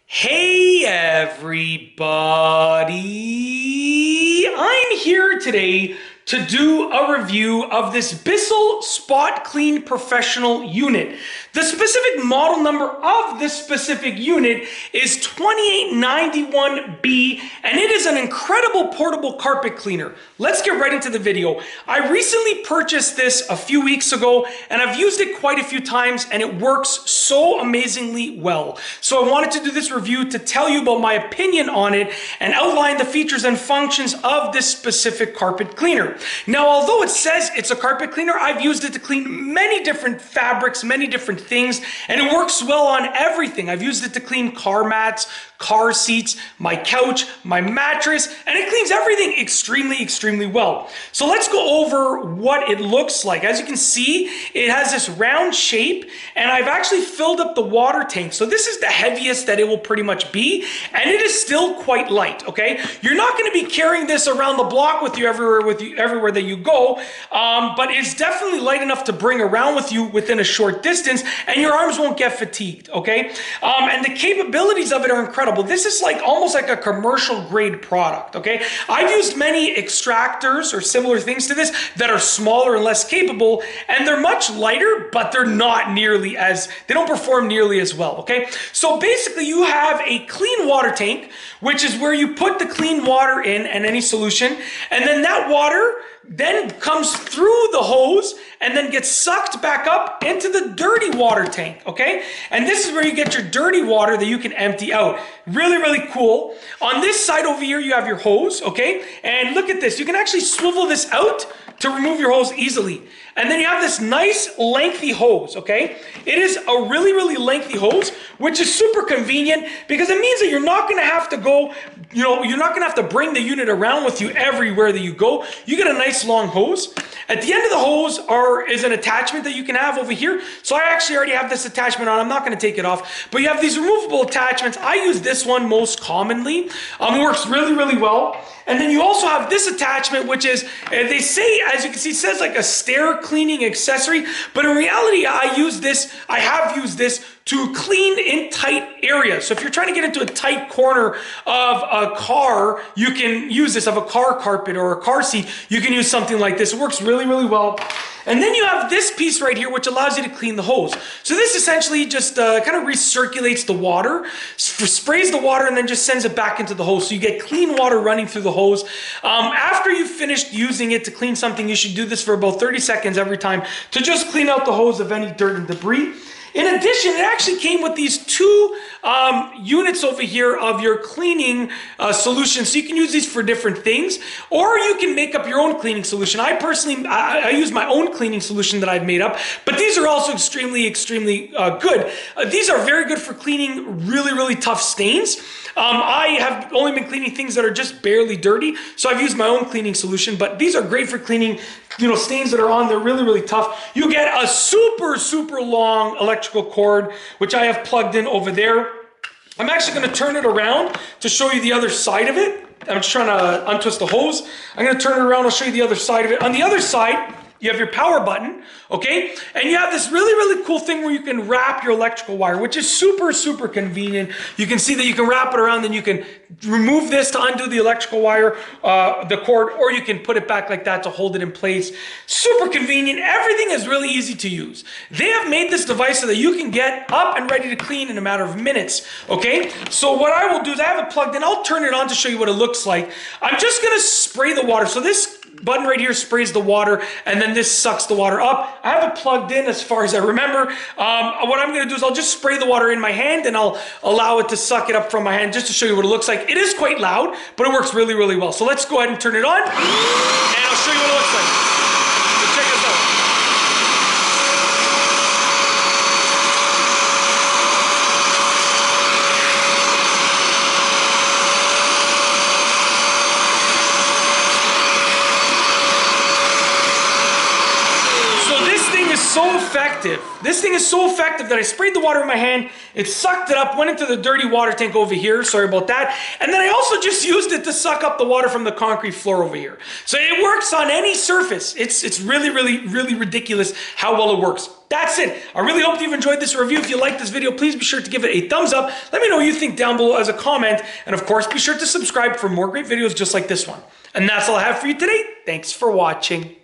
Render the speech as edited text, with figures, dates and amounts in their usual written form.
Hey everybody! I'm here today to do a review of this Bissel SpotClean Professional unit. The specific model number of this specific unit is 2891B, and it is an incredible portable carpet cleaner. Let's get right into the video. I recently purchased this a few weeks ago, and I've used it quite a few times, and it works so amazingly well. So I wanted to do this review to tell you about my opinion on it and outline the features and functions of this specific carpet cleaner. Now, although it says it's a carpet cleaner, I've used it to clean many different fabrics, many different things, and it works well on everything. I've used it to clean car mats, car seats, my couch, my mattress, and it cleans everything extremely well. So let's go over what it looks like. As you can see, it has this round shape, and I've actually filled up the water tank. So this is the heaviest that it will pretty much be, and it is still quite light, okay? You're not gonna be carrying this around the block with you everywhere that you go, but it's definitely light enough to bring around with you within a short distance, and your arms won't get fatigued, okay? And the capabilities of it are incredible. This is like almost like a commercial grade product, okay? I've used many extractors or similar things to this that are smaller and less capable, and they're much lighter, but they're not nearly as, they don't perform nearly as well, okay? So basically you have a clean water tank, which is where you put the clean water in and any solution, and then that water then comes through the hose and then gets sucked back up into the dirty water tank, okay? And this is where you get your dirty water that you can empty out. Really cool. On this side over here, you have your hose, okay? And look at this. You can actually swivel this out to remove your hose easily. And then you have this nice lengthy hose, okay? It is a really lengthy hose, which is super convenient because it means that you're not gonna have to go, you're not gonna have to bring the unit around with you everywhere that you go. You get a nice long hose. At the end of the hose is an attachment that you can have over here. So I actually already have this attachment on. I'm not gonna take it off, but you have these removable attachments. I use this one most commonly. It works really well. And then you also have this attachment, which is, they say, as you can see, it says like a stair cleaning accessory, but in reality, I have used this to clean in tight areas. So if you're trying to get into a tight corner of a car, you can use this, of a car carpet or a car seat, you can use something like this. It works really well. And then you have this piece right here, which allows you to clean the hose. So this essentially just kind of recirculates the water, sprays the water, and then just sends it back into the hose. So you get clean water running through the hose. After you've finished using it to clean something, you should do this for about 30 seconds every time to just clean out the hose of any dirt and debris. In addition, it actually came with these two units over here of your cleaning solution. So you can use these for different things, or you can make up your own cleaning solution. I personally, I use my own cleaning solution that I've made up, but these are also extremely good. These are very good for cleaning really tough stains. I have only been cleaning things that are just barely dirty, so I've used my own cleaning solution, but these are great for cleaning, stains that are on there really tough. You get a super long electrical cord, which I have plugged in over there. I'm actually going to turn it around to show you the other side of it. I'm just trying to untwist the hose. I'm going to turn it around. I'll show you the other side of it. On the other side, you have your power button, okay? And you have this really cool thing where you can wrap your electrical wire, which is super convenient. You can see that you can wrap it around, then you can remove this to undo the electrical wire, the cord, or you can put it back like that to hold it in place. Super convenient. Everything is really easy to use. They have made this device so that you can get up and ready to clean in a matter of minutes, okay? So what I will do is I have it plugged in. I'll turn it on to show you what it looks like. I'm just gonna spray the water. So this button right here sprays the water, and then this sucks the water up. I have it plugged in as far as I remember. What I'm gonna do is I'll just spray the water in my hand, and I'll allow it to suck it up from my hand just to show you what it looks like. It is quite loud, but it works really well. So let's go ahead and turn it on, and I'll show you what it looks like. So check this out. So effective effective. This thing is so effective that I sprayed the water in my hand, it sucked it up, went into the dirty water tank over here, sorry about that, and then I also just used it to suck up the water from the concrete floor over here. So it works on any surface. It's really, really, really ridiculous how well it works. That's it. I really hope you've enjoyed this review. If you like this video, please be sure to give it a thumbs up. Let me know what you think down below as a comment. And of course, be sure to subscribe for more great videos just like this one. And that's all I have for you today. Thanks for watching.